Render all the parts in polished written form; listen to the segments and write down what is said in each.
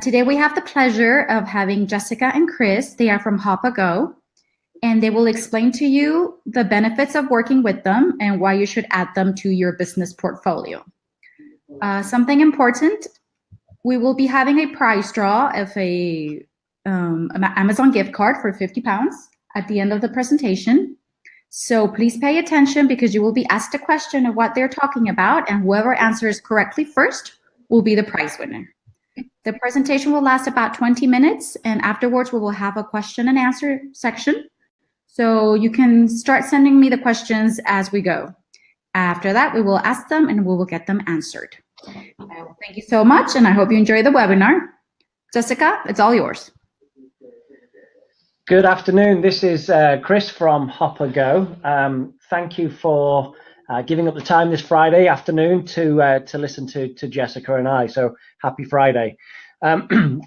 Today we have the pleasure of having Jessica and Chris. They are from hoppaGo, and they will explain to you the benefits of working with them and why you should add them to your business portfolio. Something important, we will be having a prize draw of an Amazon gift card for £50 at the end of the presentation. So please pay attention because you will be asked a question of what they're talking about, and whoever answers correctly first will be the prize winner. The presentation will last about 20 minutes, and afterwards we will have a question and answer section. So you can start sending me the questions as we go. After that, we will ask them and we will get them answered. Thank you so much, and I hope you enjoy the webinar. Jessica, it's all yours. Good afternoon. This is Chris from hoppaGo. Thank you for giving up the time this Friday afternoon to listen to Jessica and I. So happy Friday.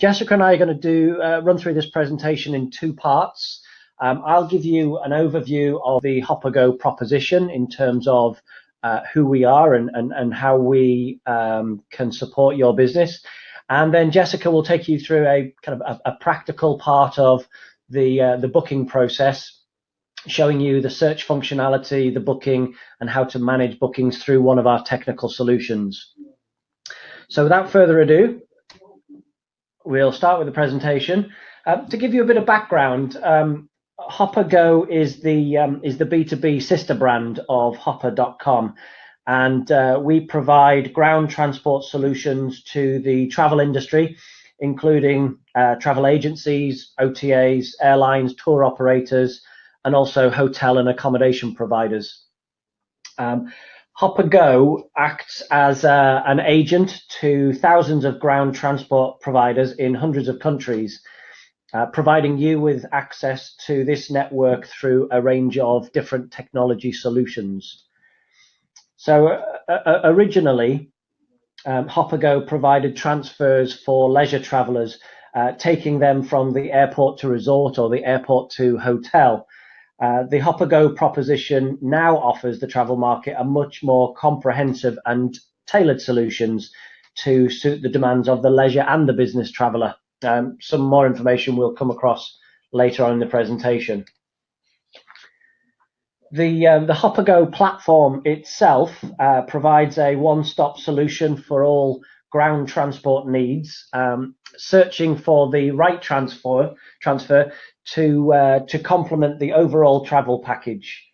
Jessica and I are going to run through this presentation in two parts. I'll give you an overview of the hoppaGo proposition in terms of who we are and how we can support your business. And then Jessica will take you through a kind of a practical part of the booking process, showing you the search functionality, the booking, and how to manage bookings through one of our technical solutions. So without further ado, we'll start with the presentation. To give you a bit of background, hoppaGo is the B2B sister brand of hoppa.com, and we provide ground transport solutions to the travel industry, including travel agencies, OTAs, airlines, tour operators, and also hotel and accommodation providers. hoppaGo acts as an agent to thousands of ground transport providers in hundreds of countries, providing you with access to this network through a range of different technology solutions. So originally, hoppaGo provided transfers for leisure travelers, taking them from the airport to resort or the airport to hotel. The hoppaGo proposition now offers the travel market a much more comprehensive and tailored solutions to suit the demands of the leisure and the business traveler. Some more information will come across later on in the presentation. The hoppaGo platform itself provides a one-stop solution for all ground transport needs, searching for the right transfer to complement the overall travel package,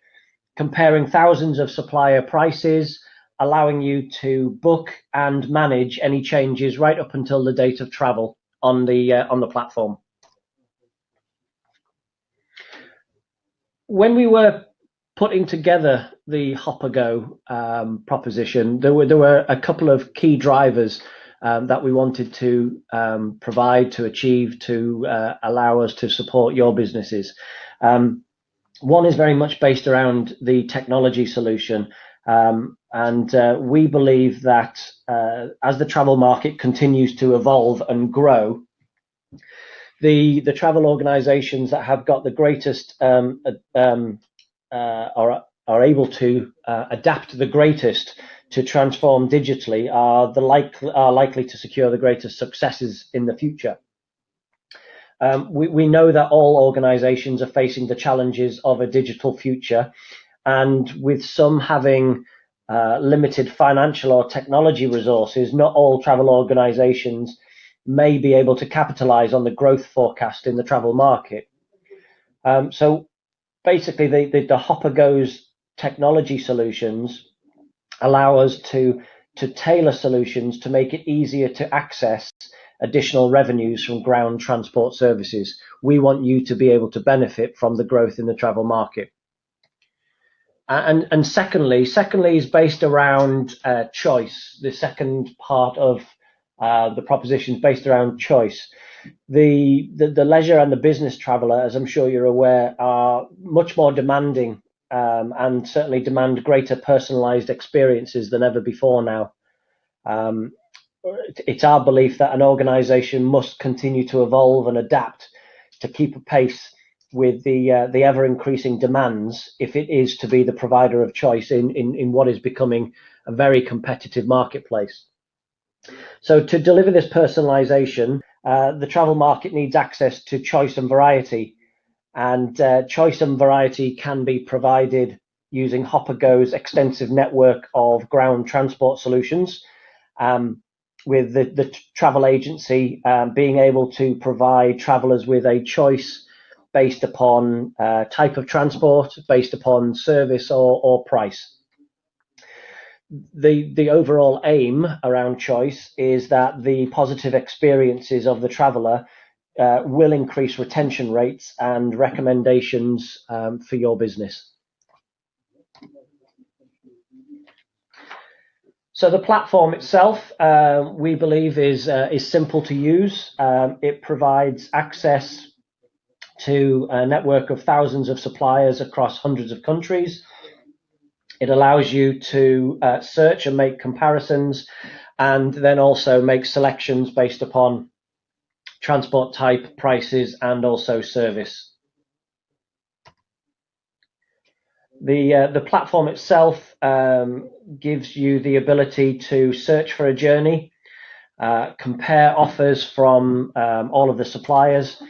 comparing thousands of supplier prices, allowing you to book and manage any changes right up until the date of travel on the platform. When we were putting together the hoppaGo proposition, there were a couple of key drivers that we wanted to provide, to achieve, to allow us to support your businesses. One is very much based around the technology solution, and we believe that as the travel market continues to evolve and grow, the travel organizations that have got the greatest are able to adapt the greatest to transform digitally are likely to secure the greatest successes in the future. We know that all organizations are facing the challenges of a digital future, and with some having limited financial or technology resources, not all travel organizations may be able to capitalize on the growth forecast in the travel market. So basically, the hoppaGo's technology solutions allow us to tailor solutions to make it easier to access additional revenues from ground transport services. We want you to be able to benefit from the growth in the travel market. And secondly is based around choice. The second part of the proposition is based around choice. The leisure and the business traveler, as I'm sure you're aware, are much more demanding and certainly demand greater personalized experiences than ever before now. It's our belief that an organization must continue to evolve and adapt to keep pace with the ever increasing demands if it is to be the provider of choice in what is becoming a very competitive marketplace. So to deliver this personalization, the travel market needs access to choice and variety. And choice and variety can be provided using hoppaGo's extensive network of ground transport solutions, with the travel agency being able to provide travelers with a choice based upon type of transport, based upon service or price. The overall aim around choice is that the positive experiences of the traveller will increase retention rates and recommendations for your business. So the platform itself, we believe, is simple to use. It provides access to a network of thousands of suppliers across hundreds of countries. It allows you to search and make comparisons, and then also make selections based upon transport type, prices, and also service. The platform itself gives you the ability to search for a journey, compare offers from all of the suppliers,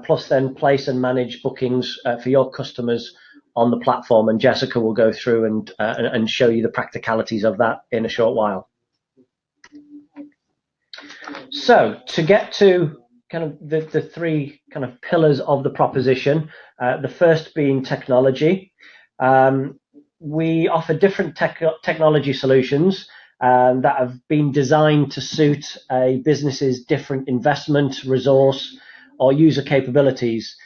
plus then place and manage bookings for your customers on the platform. And Jessica will go through and show you the practicalities of that in a short while. So to get to kind of the three kind of pillars of the proposition, the first being technology. We offer different technology solutions that have been designed to suit a business's different investment, resource, or user capabilities,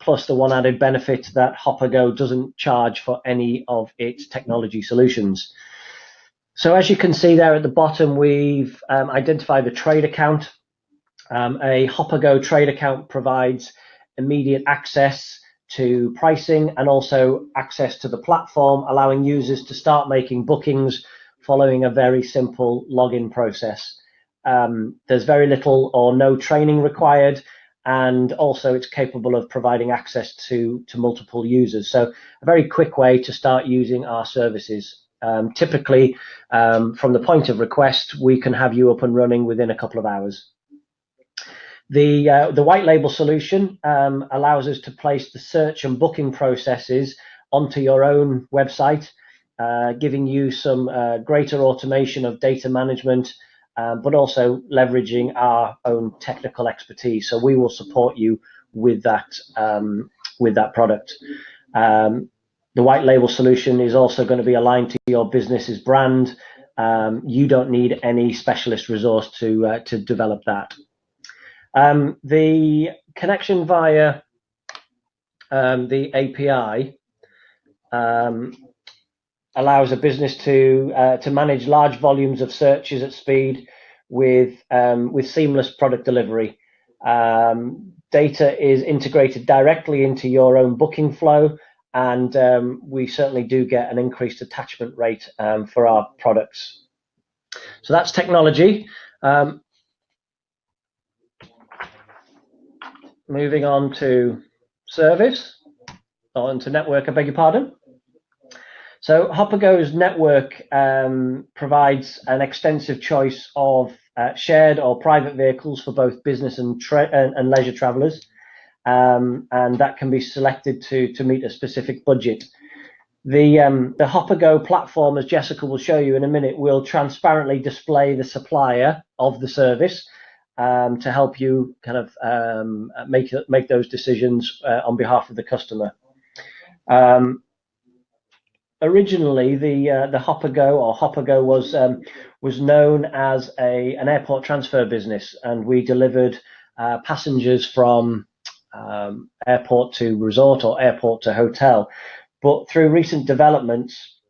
plus the one added benefit that hoppaGo doesn't charge for any of its technology solutions. So as you can see there at the bottom, we've identified the trade account. A hoppaGo trade account provides immediate access to pricing and also access to the platform, allowing users to start making bookings following a very simple login process. There's very little or no training required, and also it's capable of providing access to multiple users. So a very quick way to start using our services. Typically, from the point of request, we can have you up and running within a couple of hours. The white label solution allows us to place the search and booking processes onto your own website, giving you some greater automation of data management, but also leveraging our own technical expertise. So we will support you with that product. The white label solution is also going to be aligned to your business's brand. You don't need any specialist resource to develop that. The connection via the API allows a business to manage large volumes of searches at speed with seamless product delivery. Data is integrated directly into your own booking flow, and we certainly do get an increased attachment rate for our products. So that's technology. Moving on to service, or into network, I beg your pardon. So hoppaGo's network provides an extensive choice of shared or private vehicles for both business and leisure travelers, and that can be selected to meet a specific budget. The hoppaGo platform, as Jessica will show you in a minute, will transparently display the supplier of the service to help you kind of make those decisions on behalf of the customer. Originally, the hoppaGo was known as an airport transfer business, and we delivered passengers from airport to resort or airport to hotel. But through recent developments,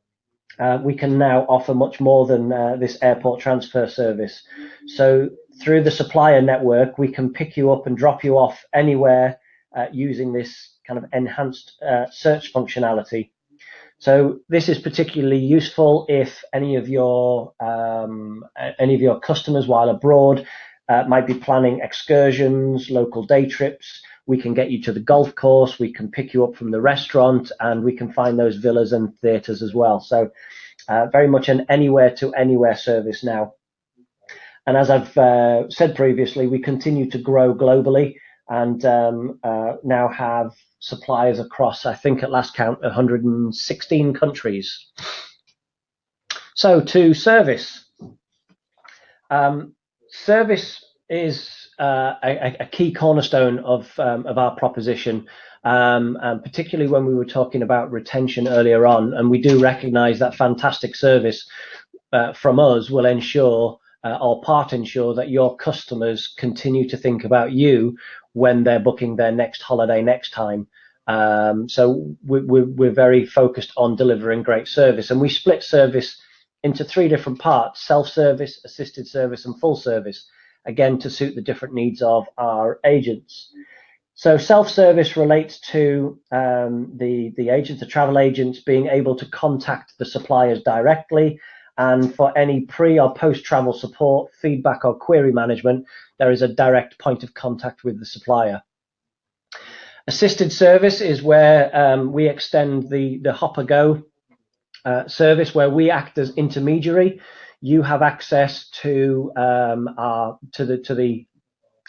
we can now offer much more than this airport transfer service. So through the supplier network, we can pick you up and drop you off anywhere using this kind of enhanced search functionality. So this is particularly useful if any of your customers, while abroad, might be planning excursions, local day trips. We can get you to the golf course, we can pick you up from the restaurant, and we can find those villas and theatres as well. So very much an anywhere to anywhere service now. And as I've said previously, we continue to grow globally and now have suppliers across, I think at last count, 116 countries. So to service. Service is a key cornerstone of our proposition, particularly when we were talking about retention earlier on. And we do recognise that fantastic service from us will ensure or part ensure that your customers continue to think about you when they're booking their next holiday next time. So we're very focused on delivering great service, and we split service into 3 different parts: self-service, assisted service, and full service, again to suit the different needs of our agents. So self-service relates to the agents, the travel agents, being able to contact the suppliers directly, and for any pre or post-travel support, feedback or query management, there is a direct point of contact with the supplier. Assisted service is where we extend the hoppaGo service, where we act as intermediary. You have access to the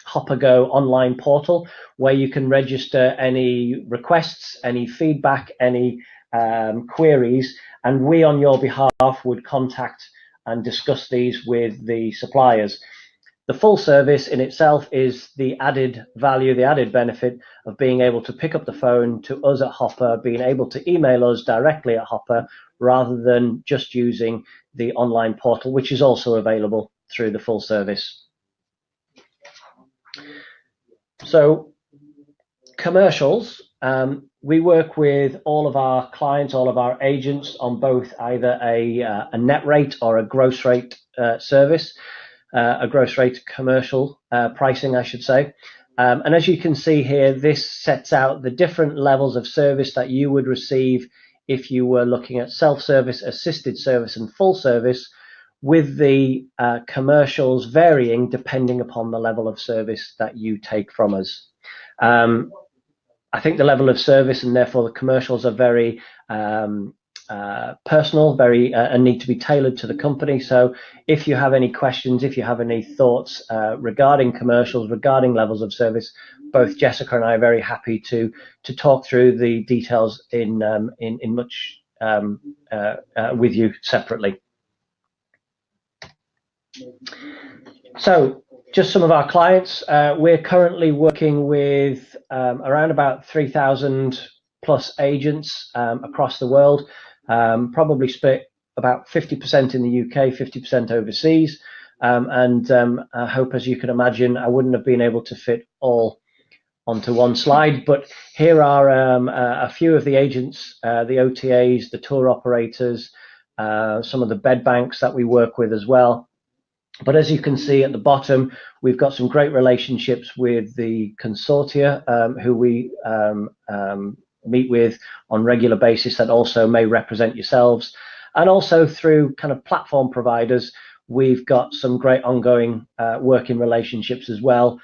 hoppaGo online portal, where you can register any requests, any feedback, any queries, and we on your behalf would contact and discuss these with the suppliers. The full service in itself is the added value, the added benefit of being able to pick up the phone to us at Hoppa, being able to email us directly at Hoppa, rather than just using the online portal, which is also available through the full service. So commercials, we work with all of our clients, all of our agents on both either a net rate or a gross rate service, a gross rate commercial pricing, I should say. And as you can see here, this sets out the different levels of service that you would receive if you were looking at self-service, assisted service, and full service, with the commercials varying depending upon the level of service that you take from us. I think the level of service and therefore the commercials are very personal, very and need to be tailored to the company. So if you have any questions, if you have any thoughts regarding commercials, regarding levels of service, both Jessica and I are very happy to talk through the details in much with you separately. So just some of our clients. We're currently working with around about 3,000 plus agents across the world, probably split about 50% in the UK, 50% overseas. I hope, as you can imagine, I wouldn't have been able to fit all onto one slide, but here are a few of the agents, the OTAs, the tour operators, some of the bed banks that we work with as well. But as you can see at the bottom, we've got some great relationships with the consortia who we meet with on regular basis, that also may represent yourselves. And also through kind of platform providers, we've got some great ongoing working relationships as well.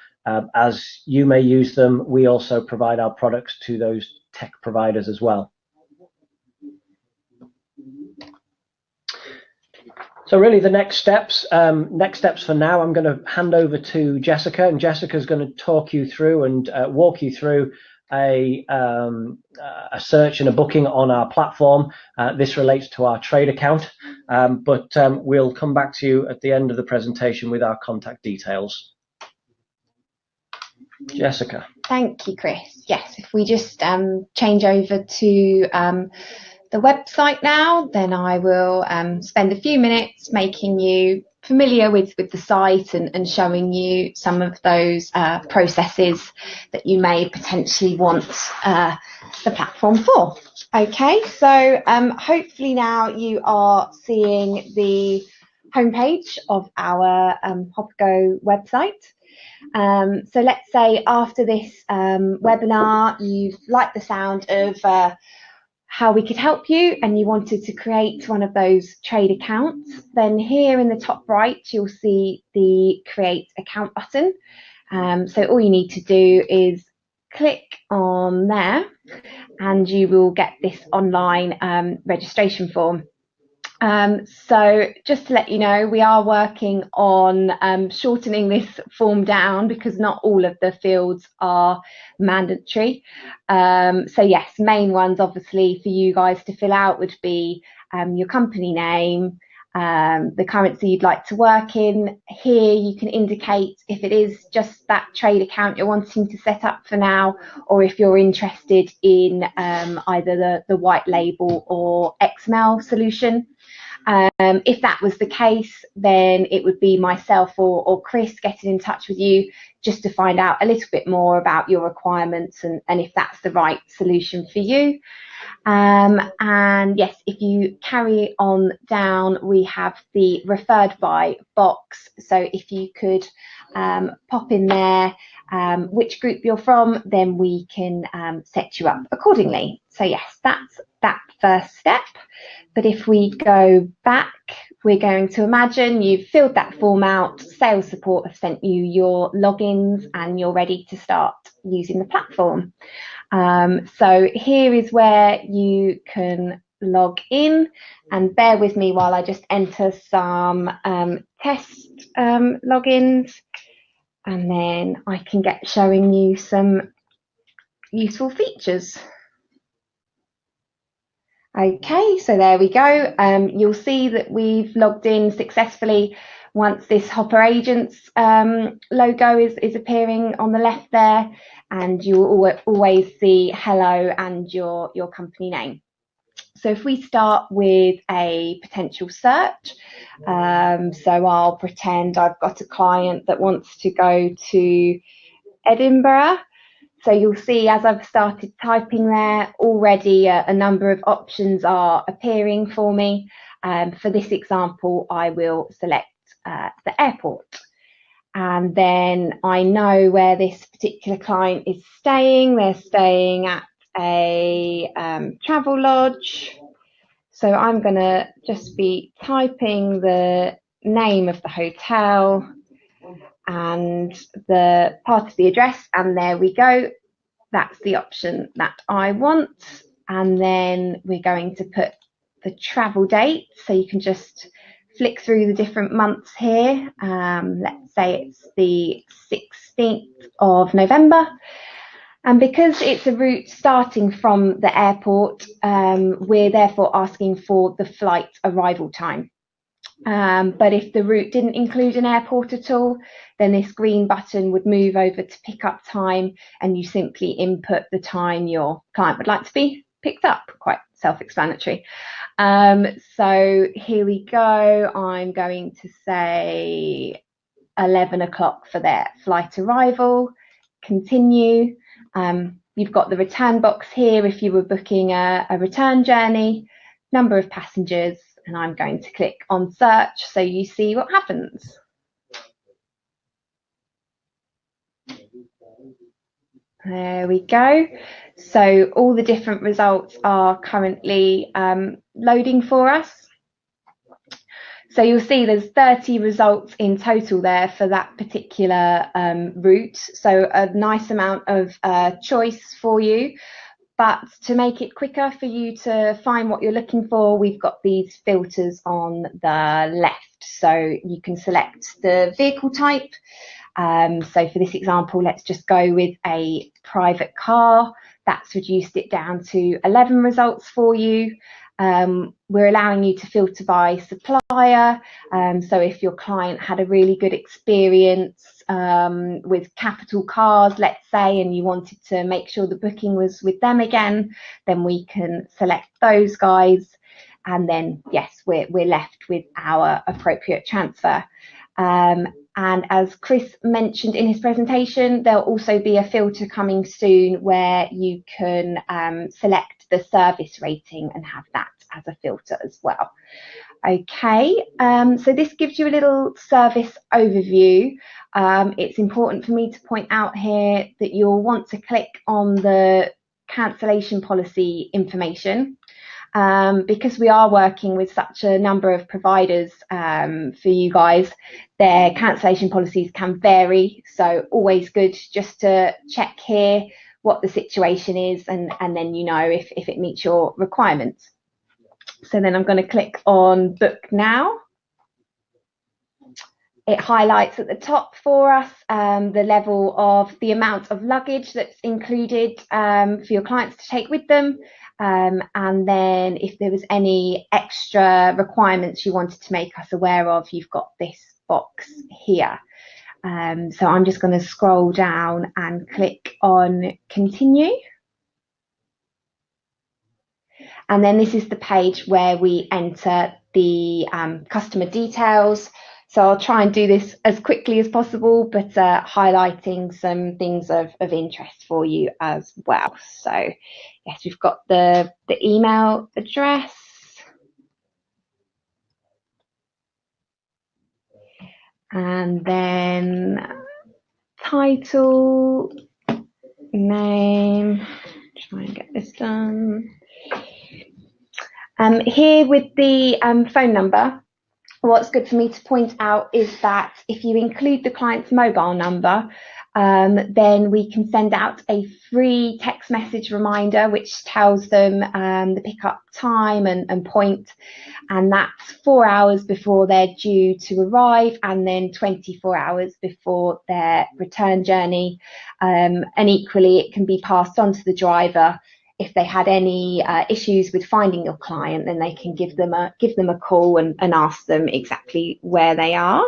As you may use them, we also provide our products to those tech providers as well. So really the next steps for now, I'm going to hand over to Jessica, and Jessica's going to talk you through and walk you through a search and a booking on our platform. This relates to our trade account, but we'll come back to you at the end of the presentation with our contact details. Jessica. Thank you, Chris. Yes, if we just change over to the website now, then I will spend a few minutes making you familiar with the site and showing you some of those processes that you may potentially want the platform for. Okay, so hopefully now you are seeing the homepage of our hoppaGo website. So let's say after this webinar, you've liked the sound of how we could help you and you wanted to create one of those trade accounts, then here in the top right, you'll see the Create Account button. So all you need to do is click on there and you will get this online registration form. So just to let you know, we are working on shortening this form down because not all of the fields are mandatory. So yes, main ones obviously for you guys to fill out would be your company name, the currency you'd like to work in. Here you can indicate if it is just that trade account you're wanting to set up for now, or if you're interested in either the white label or XML solution. If that was the case, then it would be myself or Chris getting in touch with you just to find out a little bit more about your requirements and if that's the right solution for you. And yes, if you carry on down, we have the referred by box. So if you could pop in there which group you're from, then we can set you up accordingly. So yes, that's that first step. But if we go back, we're going to imagine you've filled that form out, sales support have sent you your logins and you're ready to start using the platform. So here is where you can log in, and bear with me while I just enter some test logins, and then I can get showing you some useful features. Okay, so there we go. You'll see that we've logged in successfully once this Hopper Agents logo is appearing on the left there, and you'll always see hello and your company name. So if we start with a potential search, so I'll pretend I've got a client that wants to go to Edinburgh. So you'll see as I've started typing there, already a number of options are appearing for me. For this example, I will select the airport. And then I know where this particular client is staying. They're staying at a travel lodge. So I'm going to just be typing the name of the hotel and the part of the address, and there we go. That's the option that I want. And then we're going to put the travel date, so you can just flick through the different months here. Let's say it's the 16th of November. And because it's a route starting from the airport, we're therefore asking for the flight arrival time. But if the route didn't include an airport at all, then this green button would move over to pick up time, and you simply input the time your client would like to be picked up. Quite self-explanatory. So here we go. I'm going to say 11 o'clock for their flight arrival. Continue. You've got the return box here if you were booking a return journey, number of passengers, and I'm going to click on search so you see what happens. There we go. So all the different results are currently loading for us. So you'll see there's 30 results in total there for that particular route. So a nice amount of choice for you. But to make it quicker for you to find what you're looking for, we've got these filters on the left. So you can select the vehicle type. So for this example, let's just go with a private car. That's reduced it down to 11 results for you. We're allowing you to filter by supplier. So if your client had a really good experience with Capital Cars, let's say, and you wanted to make sure the booking was with them again, then we can select those guys. And then, yes, we're left with our appropriate transfer. And as Chris mentioned in his presentation, there'll also be a filter coming soon where you can select the service rating and have that as a filter as well. Okay, so this gives you a little service overview. It's important for me to point out here that you'll want to click on the cancellation policy information. Because we are working with such a number of providers for you guys, their cancellation policies can vary. So always good just to check here what the situation is, and then you know if it meets your requirements. So then I'm going to click on book now. It highlights at the top for us the level of the amount of luggage that's included for your clients to take with them. And then if there was any extra requirements you wanted to make us aware of, you've got this box here. So I'm just going to scroll down and click on continue. And then this is the page where we enter the customer details. So I'll try and do this as quickly as possible, but highlighting some things of interest for you as well. So yes, we've got the email address. And then title, name, try and get this done. Here with the phone number, what's good for me to point out is that if you include the client's mobile number, then we can send out a free text message reminder which tells them the pickup time and point, and that's 4 hours before they're due to arrive and then 24 hours before their return journey. And equally, it can be passed on to the driver. If they had any issues with finding your client, then they can give them a call and ask them exactly where they are.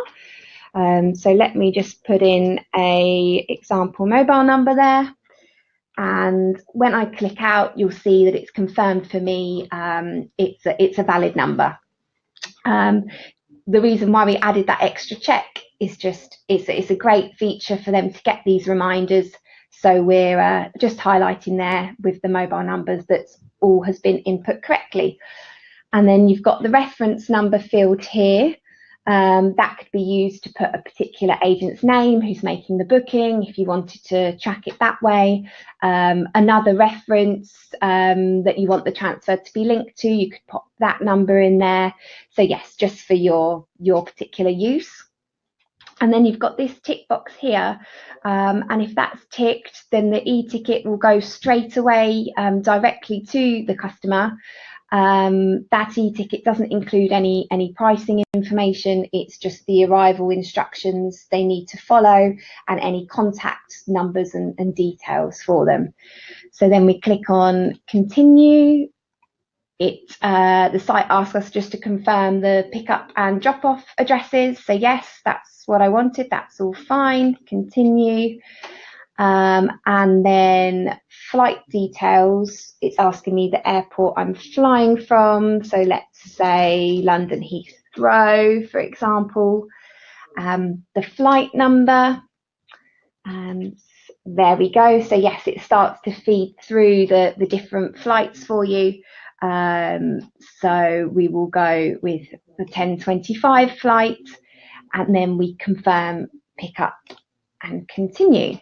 So let me just put in a example mobile number there. And when I click out, you'll see that it's confirmed for me. It's a valid number. The reason why we added that extra check is just it's a great feature for them to get these reminders. So we're just highlighting there with the mobile numbers that all has been input correctly. And then you've got the reference number field here. That could be used to put a particular agent's name who's making the booking, if you wanted to track it that way. Another reference that you want the transfer to be linked to, you could pop that number in there. So yes, just for your particular use. And then you've got this tick box here, and if that's ticked, then the e-ticket will go straight away directly to the customer. That e-ticket doesn't include any pricing information. It's just the arrival instructions they need to follow and any contact numbers and details for them. So then we click on continue. The site asks us just to confirm the pickup and drop-off addresses. So yes, that's what I wanted. That's all fine. Continue. And then flight details. It's asking me the airport I'm flying from. So let's say London Heathrow, for example. The flight number. And there we go. So yes, it starts to feed through the different flights for you. So we will go with the 10:25 flight, and then we confirm pickup and continue.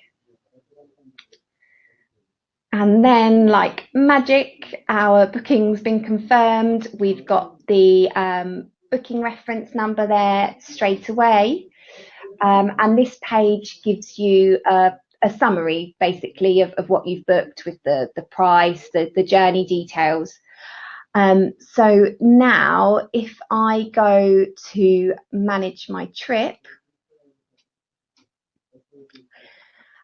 And then, like magic, our booking's been confirmed. We've got the booking reference number there straight away. And this page gives you a summary, basically, of what you've booked with the price, the journey details. So now if I go to manage my trip,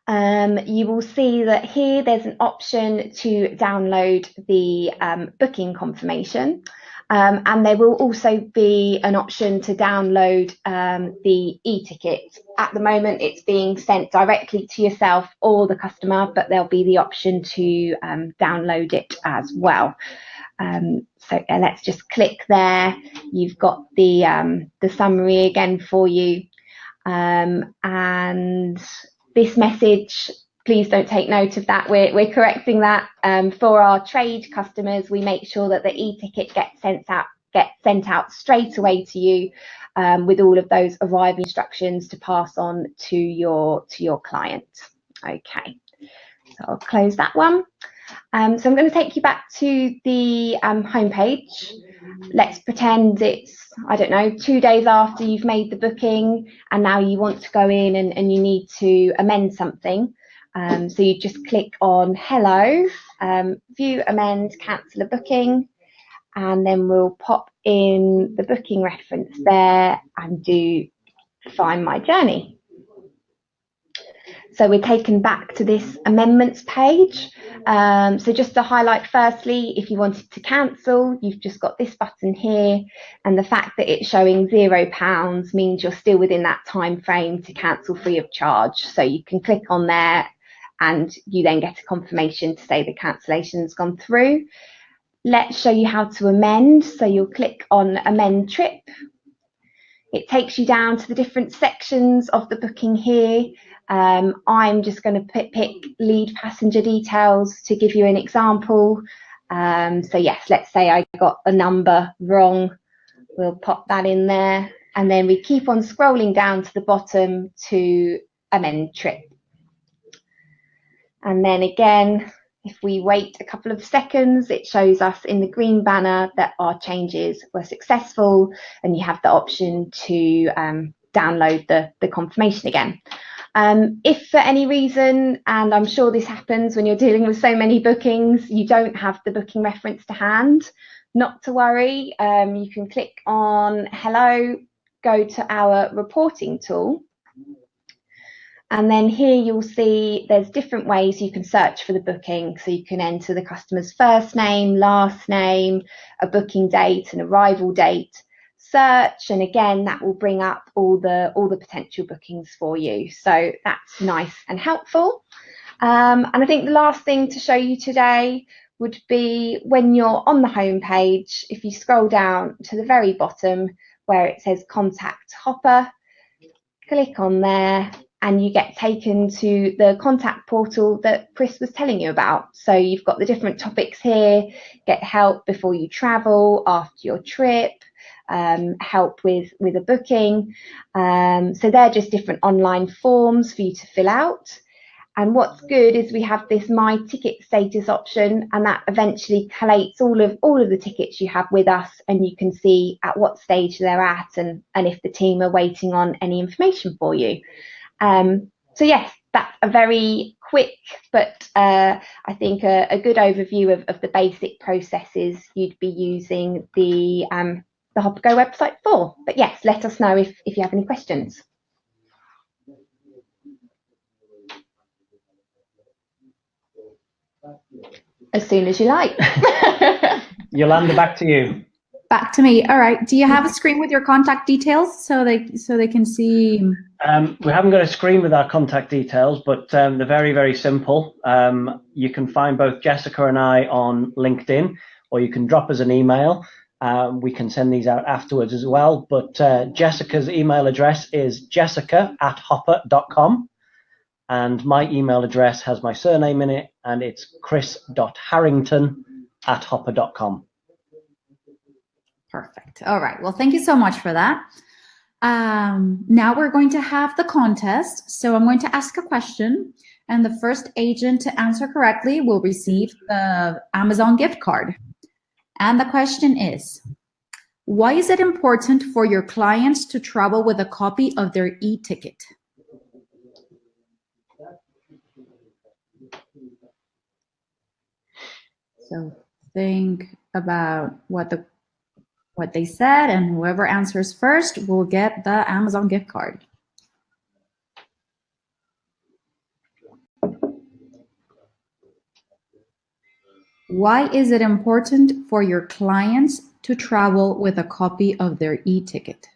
you will see that here there's an option to download the booking confirmation. And there will also be an option to download the e-ticket. At the moment, it's being sent directly to yourself or the customer, but there'll be the option to download it as well. So let's just click there. You've got the summary again for you. And this message, please don't take note of that. We're correcting that. For our trade customers, we make sure that the e-ticket gets sent out straight away to you with all of those arrival instructions to pass on to your client. Okay, so I'll close that one. So I'm going to take you back to the homepage. Let's pretend it's, I don't know, 2 days after you've made the booking and now you want to go in and you need to amend something. So you just click on hello, view, amend, cancel a booking, and then we'll pop in the booking reference there and do Find My Journey. So we're taken back to this amendments page. So just to highlight, firstly, if you wanted to cancel, you've just got this button here, and the fact that it's showing £0 means you're still within that time frame to cancel free of charge. So you can click on there and you then get a confirmation to say the cancellation's gone through. Let's show you how to amend. So you'll click on Amend Trip. It takes you down to the different sections of the booking here. I'm just going to pick lead passenger details to give you an example. So yes, let's say I got a number wrong. We'll pop that in there. And then we keep on scrolling down to the bottom to amend trip. And then again, if we wait a couple of seconds, it shows us in the green banner that our changes were successful, and you have the option to download the confirmation again. If for any reason, and I'm sure this happens when you're dealing with so many bookings, you don't have the booking reference to hand, not to worry. You can click on Hello, go to our reporting tool. And then here you'll see there's different ways you can search for the booking. So you can enter the customer's first name, last name, a booking date, an arrival date, search, and again that will bring up all the potential bookings for you. So that's nice and helpful. And I think the last thing to show you today would be when you're on the home page, if you scroll down to the very bottom where it says Contact Hopper, click on there, and you get taken to the contact portal that Chris was telling you about. So you've got the different topics here: get help before you travel, after your trip, help with a booking. So they're just different online forms for you to fill out. And what's good is we have this My Ticket Status option, and that eventually collates all of the tickets you have with us, and you can see at what stage they're at and if the team are waiting on any information for you. So yes, that's a very quick, but I think a good overview of the basic processes you'd be using the hoppaGo website for. But yes, let us know if you have any questions. As soon as you like. Yolanda, back to you. Back to me. All right. Do you have a screen with your contact details so they can see? We haven't got a screen with our contact details, but they're very, very simple. You can find both Jessica and I on LinkedIn, or you can drop us an email. We can send these out afterwards as well. But Jessica's email address is jessica@hopper.com. And my email address has my surname in it, and it's chris.harrington@hopper.com. Perfect. All right. Well, thank you so much for that. Now we're going to have the contest. So I'm going to ask a question, and the first agent to answer correctly will receive the Amazon gift card. And the question is, why is it important for your clients to travel with a copy of their e-ticket? So think about what they said, and whoever answers first will get the Amazon gift card. Why is it important for your clients to travel with a copy of their e-ticket?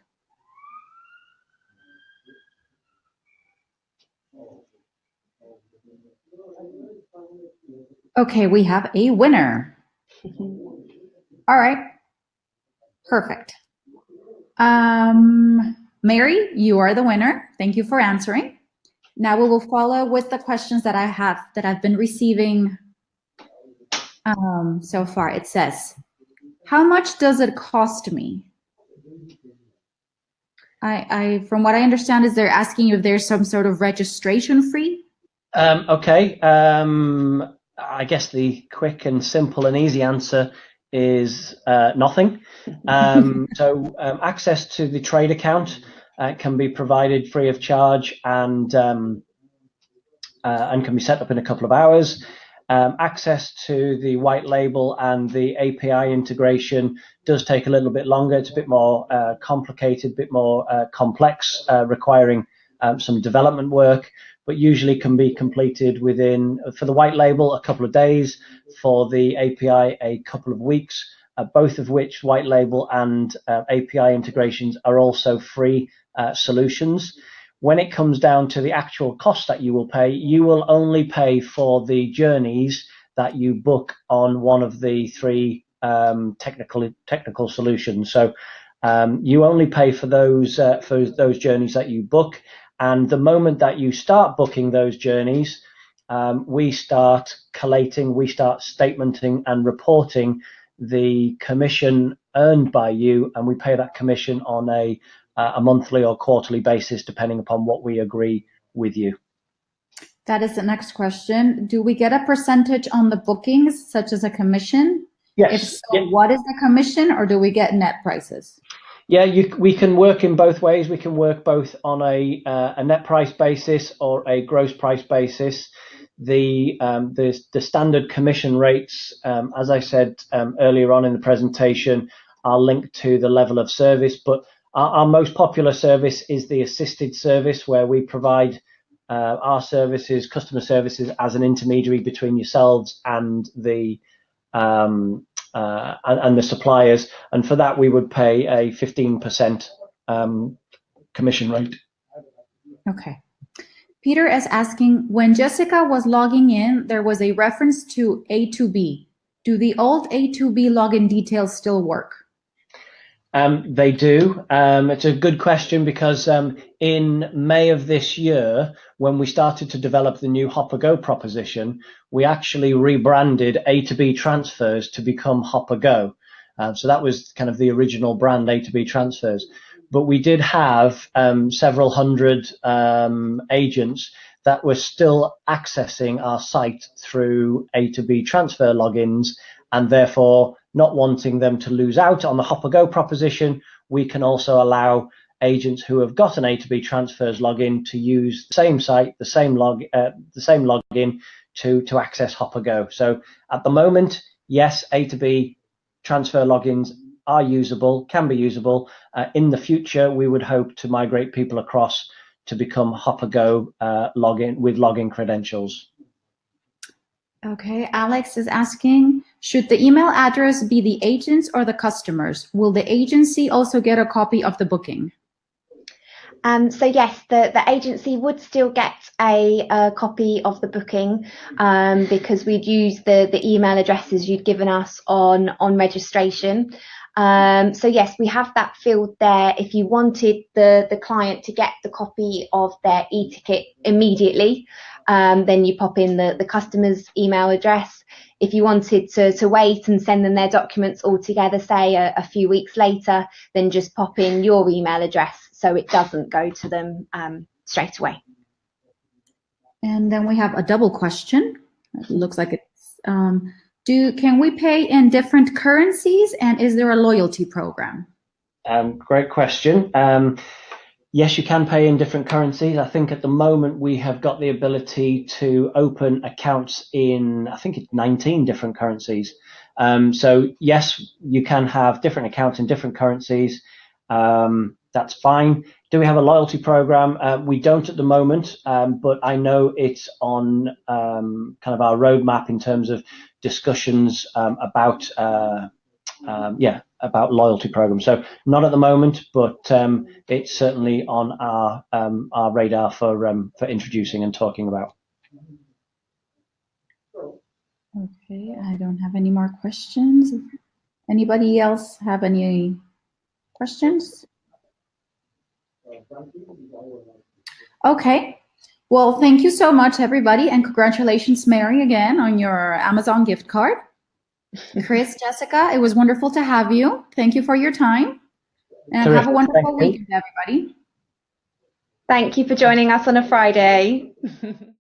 Okay, we have a winner. All right. Perfect. Mary, you are the winner. Thank you for answering. Now we will follow with the questions that I've been receiving so far. It says, how much does it cost me? From what I understand is they're asking if there's some sort of registration fee. Okay. I guess the quick and simple and easy answer is nothing. So access to the trade account can be provided free of charge and can be set up in a couple of hours. Access to the white label and the API integration does take a little bit longer. It's a bit more complicated, a bit more complex, requiring some development work, but usually can be completed within, for the white label, a couple of days, for the API, a couple of weeks, both of which white label and API integrations are also free solutions. When it comes down to the actual cost that you will pay, you will only pay for the journeys that you book on one of the three technical solutions. So you only pay for those journeys that you book. And the moment that you start booking those journeys, we start collating, we start statementing and reporting the commission earned by you, and we pay that commission on a monthly or quarterly basis, depending upon what we agree with you. That is the next question. Do we get a percentage on the bookings, such as a commission? Yes. If so, what is the commission, or do we get net prices? Yeah, we can work in both ways. We can work both on a net price basis or a gross price basis. The standard commission rates, as I said earlier on in the presentation, are linked to the level of service. But our most popular service is the assisted service, where we provide our services, customer services, as an intermediary between yourselves and the suppliers, and for that we would pay a 15% commission rate. Okay. Peter is asking, when Jessica was logging in, there was a reference to A2B. Do the old A2B login details still work? They do. It's a good question, because in May of this year, when we started to develop the new hoppaGo proposition, we actually rebranded A2B transfers to become hoppaGo. So that was kind of the original brand, A2B transfers. But we did have several hundred agents that were still accessing our site through A2B transfer logins, and therefore not wanting them to lose out on the hoppaGo proposition, we can also allow agents who have got an A2B transfers login to use the same site, the same login to access hoppaGo. So at the moment, yes, A2B transfer logins are usable, can be usable. In the future, we would hope to migrate people across to become hoppaGo login with login credentials. Okay, Alex is asking, should the email address be the agents or the customers? Will the agency also get a copy of the booking? So yes, the agency would still get a copy of the booking, because we'd use the email addresses you'd given us on registration. So yes, we have that field there. If you wanted the client to get the copy of their e-ticket immediately, then you pop in the customer's email address. If you wanted to wait and send them their documents all together, say a few weeks later, then just pop in your email address so it doesn't go to them straight away. And then we have a double question. It looks like it's, can we pay in different currencies, and is there a loyalty program? Great question. Yes, you can pay in different currencies. I think at the moment we have got the ability to open accounts in, I think it's 19 different currencies. So yes, you can have different accounts in different currencies. That's fine. Do we have a loyalty program? We don't at the moment, but I know it's on kind of our roadmap in terms of discussions about loyalty programs. So not at the moment, but it's certainly on our radar for introducing and talking about. Okay, I don't have any more questions. Anybody else have any questions? Okay. Well, thank you so much, everybody, and congratulations, Mary, again on your Amazon gift card. Chris, Jessica, it was wonderful to have you. Thank you for your time, and Terrific. have a wonderful weekend, everybody. Thank you for joining us on a Friday.